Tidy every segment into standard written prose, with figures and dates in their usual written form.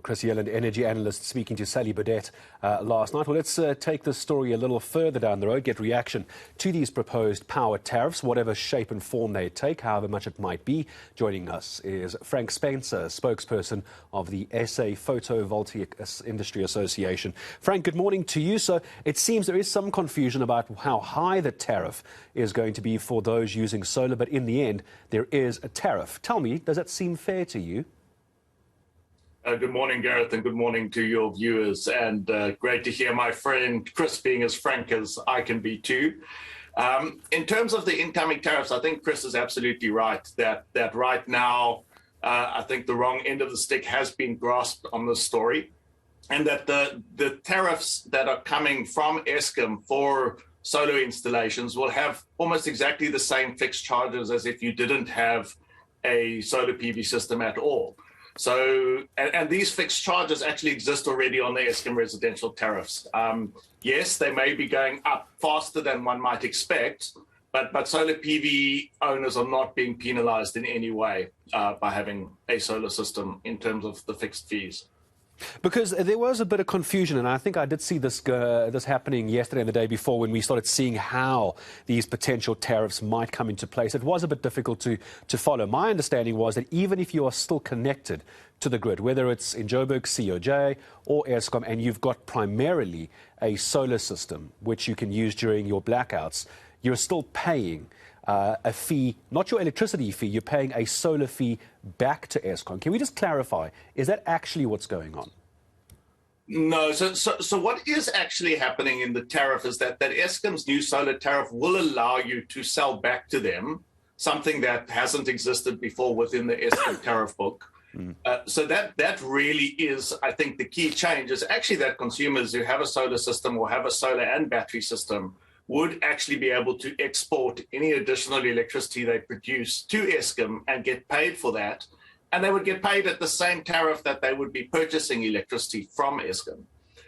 Chris Yelland, energy analyst, speaking to Sally Burdett last night. Well, let's take this story a little further down the road, get reaction to these proposed power tariffs, whatever shape and form they take, however much it might be. Joining us is Frank Spencer, spokesperson of the SA Photovoltaic Industry Association. Frank, good morning to you. So it seems there is some confusion about how high the tariff is going to be for those using solar, but in the end, there is a tariff. Tell me, does that seem fair to you? Good morning, Gareth, and good morning to your viewers. And great to hear my friend Chris being as frank as I can be too. In terms of the incoming tariffs, I think Chris is absolutely right that right now, I think the wrong end of the stick has been grasped on this story, and that the tariffs that are coming from Eskom for solar installations will have almost exactly the same fixed charges as if you didn't have a solar PV system at all. So, and these fixed charges actually exist already on the Eskom residential tariffs. Yes, they may be going up faster than one might expect, but solar PV owners are not being penalized in any way by having a solar system in terms of the fixed fees. Because there was a bit of confusion, and I think I did see this happening yesterday and the day before when we started seeing how these potential tariffs might come into place. It was a bit difficult to follow. My understanding was that even if you are still connected to the grid, whether it's in Joburg, COJ or Eskom, and you've got primarily a solar system which you can use during your blackouts, you're still paying a fee, not your electricity fee, you're paying a solar fee back to Eskom. Can we just clarify, is that actually what's going on? No, so what is actually happening in the tariff is that Eskom's new solar tariff will allow you to sell back to them something that hasn't existed before within the Eskom tariff book. So that really is, I think, the key change is actually that consumers who have a solar system or have a solar and battery system would actually be able to export any additional electricity they produce to Eskom and get paid for that. And they would get paid at the same tariff that they would be purchasing electricity from Eskom.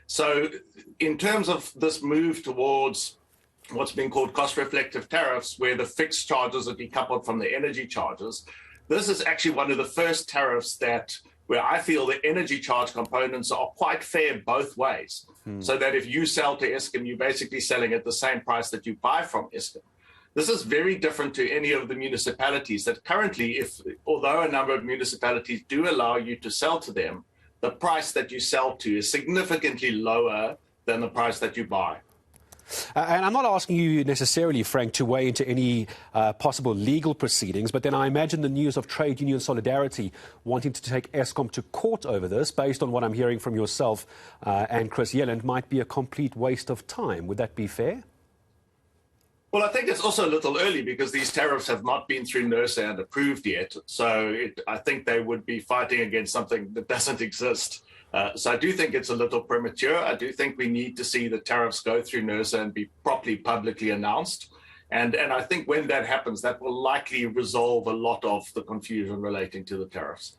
So in terms of this move towards what's being called cost-reflective tariffs, where the fixed charges are decoupled from the energy charges, this is actually one of the first tariffs where I feel the energy charge components are quite fair both ways. So that if you sell to Eskom, you're basically selling at the same price that you buy from Eskom. This is very different to any of the municipalities that currently, although a number of municipalities do allow you to sell to them, the price that you sell to is significantly lower than the price that you buy. And I'm not asking you necessarily, Frank, to weigh into any possible legal proceedings, but then I imagine the news of trade union solidarity wanting to take Eskom to court over this, based on what I'm hearing from yourself and Chris Yelland, might be a complete waste of time. Would that be fair? Well, I think it's also a little early because these tariffs have not been through NERSA and approved yet. So I think they would be fighting against something that doesn't exist. So I do think it's a little premature. I do think we need to see the tariffs go through NERSA and be properly publicly announced. And I think when that happens, that will likely resolve a lot of the confusion relating to the tariffs.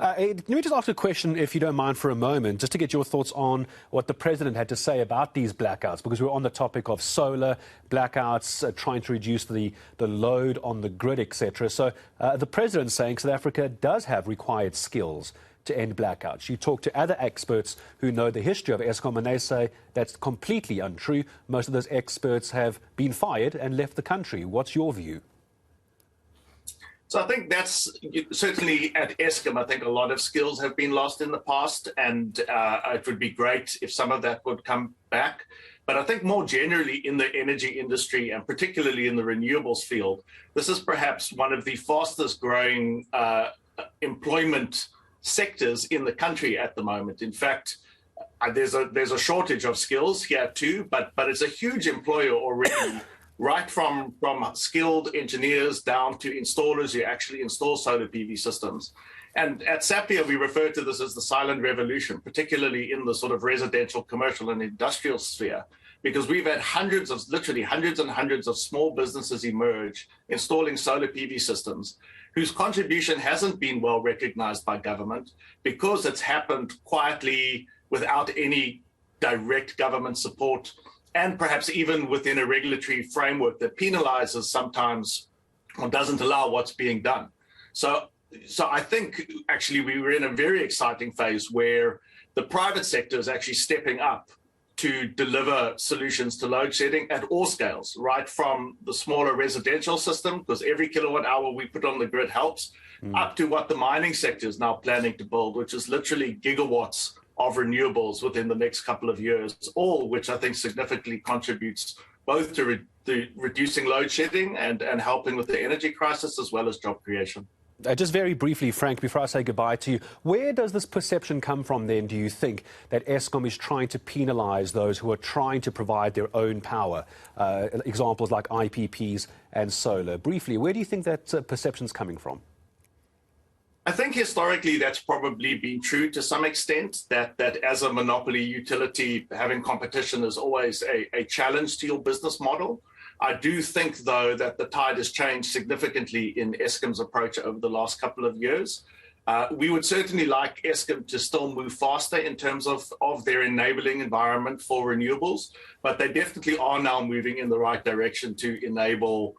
Let me just ask a question, if you don't mind, for a moment, just to get your thoughts on what the president had to say about these blackouts, because we're on the topic of solar blackouts, trying to reduce the load on the grid, etc. So the president saying South Africa does have required skills to end blackouts. You talk to other experts who know the history of Eskom, and they say that's completely untrue. Most of those experts have been fired and left the country. What's your view? So I think that's certainly at Eskom. I think a lot of skills have been lost in the past, and it would be great if some of that would come back. But I think more generally in the energy industry, and particularly in the renewables field, this is perhaps one of the fastest growing employment sectors in the country at the moment. In fact, there's a shortage of skills here too, but it's a huge employer already, right from skilled engineers down to installers who actually install solar PV systems. And at SAPIA, we refer to this as the silent revolution, particularly in the sort of residential, commercial and industrial sphere, because we've had literally hundreds and hundreds of small businesses emerge installing solar PV systems whose contribution hasn't been well recognized by government because it's happened quietly without any direct government support, and perhaps even within a regulatory framework that penalizes sometimes or doesn't allow what's being done. So So I think actually we were in a very exciting phase where the private sector is actually stepping up to deliver solutions to load shedding at all scales, right from the smaller residential system, because every kilowatt hour we put on the grid helps, up to what the mining sector is now planning to build, which is literally gigawatts of renewables within the next couple of years, all which I think significantly contributes both to reducing load shedding and helping with the energy crisis as well as job creation. Just very briefly, Frank, before I say goodbye to you, where does this perception come from then, do you think, that Eskom is trying to penalise those who are trying to provide their own power? Examples like IPPs and solar. Briefly, where do you think that perception's coming from? I think historically that's probably been true to some extent, that as a monopoly utility, having competition is always a challenge to your business model. I do think, though, that the tide has changed significantly in Eskom's approach over the last couple of years. We would certainly like Eskom to still move faster in terms of their enabling environment for renewables, but they definitely are now moving in the right direction to enable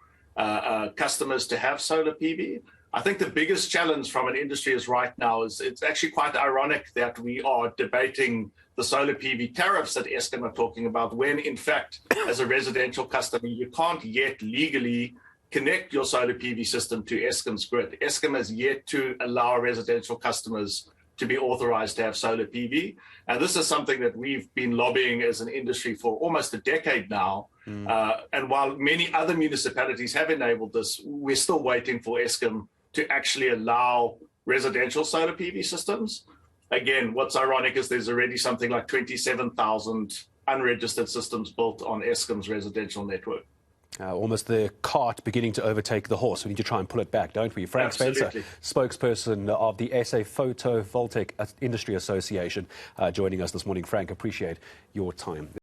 customers to have solar PV. I think the biggest challenge from an industry is right now is it's actually quite ironic that we are debating the solar PV tariffs that Eskom are talking about, when in fact, as a residential customer, you can't yet legally connect your solar PV system to Eskom's grid. Eskom has yet to allow residential customers to be authorized to have solar PV. And this is something that we've been lobbying as an industry for almost a decade now. And while many other municipalities have enabled this, we're still waiting for Eskom to actually allow residential solar PV systems. Again, what's ironic is there's already something like 27,000 unregistered systems built on Eskom's residential network. Almost the cart beginning to overtake the horse. We need to try and pull it back, don't we? Frank Absolutely. Spencer, spokesperson of the SA Photovoltaic Industry Association, joining us this morning. Frank, appreciate your time.